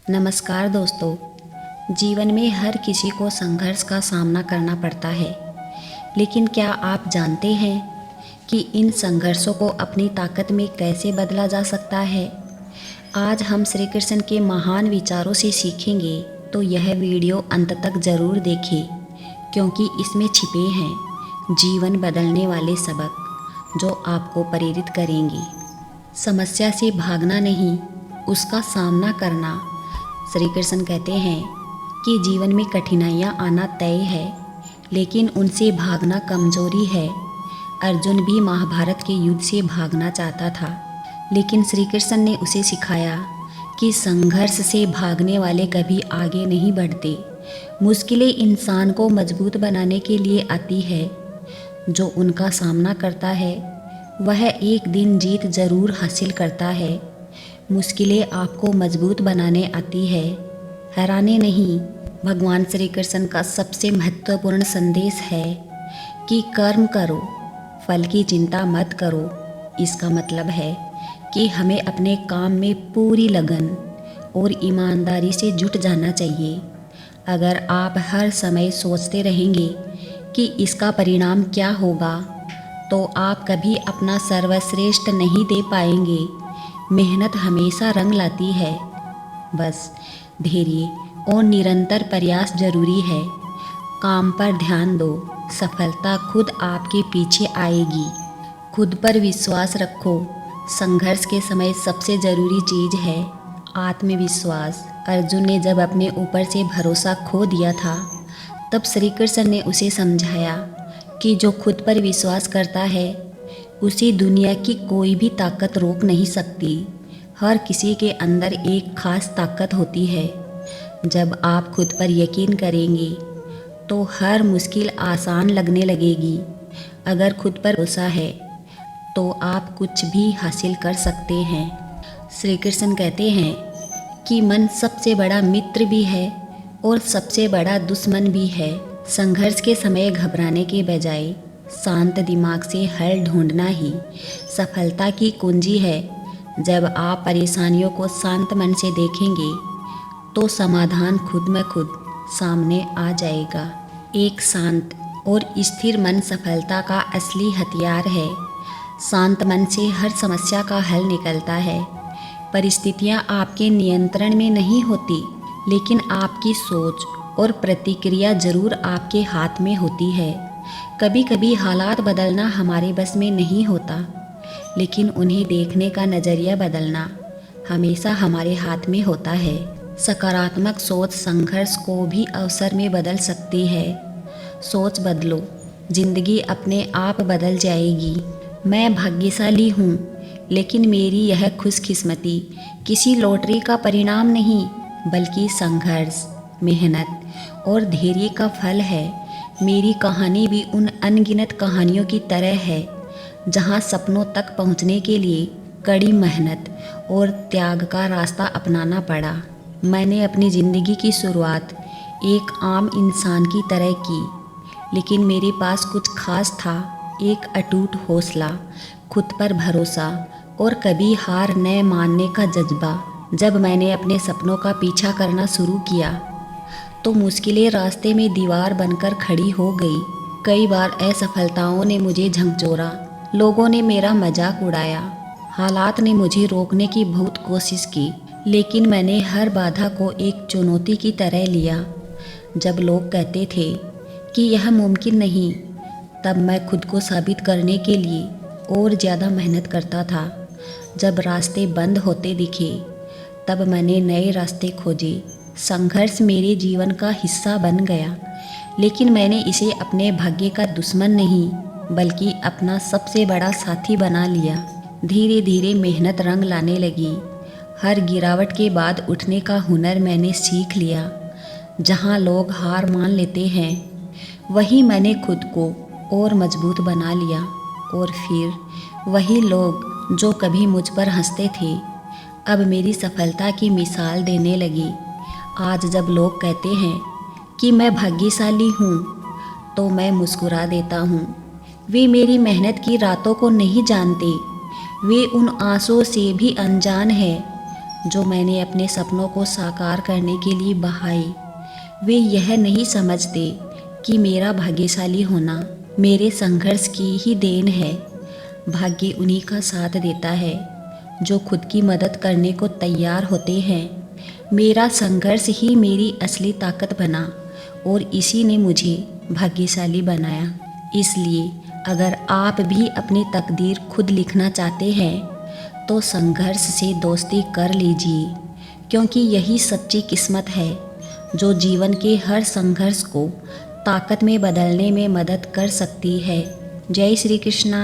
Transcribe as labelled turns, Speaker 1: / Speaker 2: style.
Speaker 1: नमस्कार दोस्तों। जीवन में हर किसी को संघर्ष का सामना करना पड़ता है, लेकिन क्या आप जानते हैं कि इन संघर्षों को अपनी ताकत में कैसे बदला जा सकता है। आज हम श्री कृष्ण के महान विचारों से सीखेंगे, तो यह वीडियो अंत तक ज़रूर देखें, क्योंकि इसमें छिपे हैं जीवन बदलने वाले सबक जो आपको प्रेरित करेंगे। समस्या से भागना नहीं, उसका सामना करना। श्री कृष्ण कहते हैं कि जीवन में कठिनाइयाँ आना तय है, लेकिन उनसे भागना कमजोरी है। अर्जुन भी महाभारत के युद्ध से भागना चाहता था, लेकिन श्री कृष्ण ने उसे सिखाया कि संघर्ष से भागने वाले कभी आगे नहीं बढ़ते। मुश्किलें इंसान को मजबूत बनाने के लिए आती है। जो उनका सामना करता है वह एक दिन जीत जरूर हासिल करता है। मुश्किलें आपको मजबूत बनाने आती है, हराने नहीं। भगवान श्री कृष्ण का सबसे महत्वपूर्ण संदेश है कि कर्म करो, फल की चिंता मत करो। इसका मतलब है कि हमें अपने काम में पूरी लगन और ईमानदारी से जुट जाना चाहिए। अगर आप हर समय सोचते रहेंगे कि इसका परिणाम क्या होगा, तो आप कभी अपना सर्वश्रेष्ठ नहीं दे पाएंगे। मेहनत हमेशा रंग लाती है, बस धैर्य और निरंतर प्रयास जरूरी है। काम पर ध्यान दो, सफलता खुद आपके पीछे आएगी। खुद पर विश्वास रखो। संघर्ष के समय सबसे ज़रूरी चीज़ है आत्मविश्वास। अर्जुन ने जब अपने ऊपर से भरोसा खो दिया था, तब श्री कृष्ण ने उसे समझाया कि जो खुद पर विश्वास करता है उसे दुनिया की कोई भी ताकत रोक नहीं सकती। हर किसी के अंदर एक खास ताकत होती है। जब आप खुद पर यकीन करेंगे तो हर मुश्किल आसान लगने लगेगी। अगर खुद पर भरोसा है तो आप कुछ भी हासिल कर सकते हैं। श्री कृष्ण कहते हैं कि मन सबसे बड़ा मित्र भी है और सबसे बड़ा दुश्मन भी है। संघर्ष के समय घबराने के बजाय शांत दिमाग से हल ढूंढना ही सफलता की कुंजी है। जब आप परेशानियों को शांत मन से देखेंगे तो समाधान खुद में खुद सामने आ जाएगा। एक शांत और स्थिर मन सफलता का असली हथियार है। शांत मन से हर समस्या का हल निकलता है। परिस्थितियाँ आपके नियंत्रण में नहीं होती, लेकिन आपकी सोच और प्रतिक्रिया जरूर आपके हाथ में होती है। कभी कभी हालात बदलना हमारे बस में नहीं होता, लेकिन उन्हें देखने का नज़रिया बदलना हमेशा हमारे हाथ में होता है। सकारात्मक सोच संघर्ष को भी अवसर में बदल सकती है। सोच बदलो, जिंदगी अपने आप बदल जाएगी। मैं भाग्यशाली हूँ, लेकिन मेरी यह खुशकिस्मती किसी लॉटरी का परिणाम नहीं, बल्कि संघर्ष, मेहनत और धैर्य का फल है। मेरी कहानी भी उन अनगिनत कहानियों की तरह है, जहाँ सपनों तक पहुँचने के लिए कड़ी मेहनत और त्याग का रास्ता अपनाना पड़ा। मैंने अपनी ज़िंदगी की शुरुआत एक आम इंसान की तरह की, लेकिन मेरे पास कुछ खास था। एक अटूट हौसला, खुद पर भरोसा और कभी हार न मानने का जज्बा। जब मैंने अपने सपनों का पीछा करना शुरू किया तो मुश्किलें रास्ते में दीवार बनकर खड़ी हो गई। कई बार असफलताओं ने मुझे झकझोरा, लोगों ने मेरा मजाक उड़ाया, हालात ने मुझे रोकने की बहुत कोशिश की, लेकिन मैंने हर बाधा को एक चुनौती की तरह लिया। जब लोग कहते थे कि यह मुमकिन नहीं, तब मैं खुद को साबित करने के लिए और ज़्यादा मेहनत करता था। जब रास्ते बंद होते दिखे, तब मैंने नए रास्ते खोजे। संघर्ष मेरे जीवन का हिस्सा बन गया, लेकिन मैंने इसे अपने भाग्य का दुश्मन नहीं, बल्कि अपना सबसे बड़ा साथी बना लिया। धीरे धीरे मेहनत रंग लाने लगी। हर गिरावट के बाद उठने का हुनर मैंने सीख लिया। जहाँ लोग हार मान लेते हैं, वहीं मैंने खुद को और मजबूत बना लिया। और फिर वही लोग जो कभी मुझ पर हंसते थे, अब मेरी सफलता की मिसाल देने लगी। आज जब लोग कहते हैं कि मैं भाग्यशाली हूँ, तो मैं मुस्कुरा देता हूँ। वे मेरी मेहनत की रातों को नहीं जानते, वे उन आंसुओं से भी अनजान है जो मैंने अपने सपनों को साकार करने के लिए बहाए, वे यह नहीं समझते कि मेरा भाग्यशाली होना मेरे संघर्ष की ही देन है। भाग्य उन्हीं का साथ देता है जो खुद की मदद करने को तैयार होते हैं। मेरा संघर्ष ही मेरी असली ताकत बना और इसी ने मुझे भाग्यशाली बनाया। इसलिए अगर आप भी अपनी तकदीर खुद लिखना चाहते हैं तो संघर्ष से दोस्ती कर लीजिए, क्योंकि यही सच्ची किस्मत है जो जीवन के हर संघर्ष को ताकत में बदलने में मदद कर सकती है। जय श्री कृष्णा।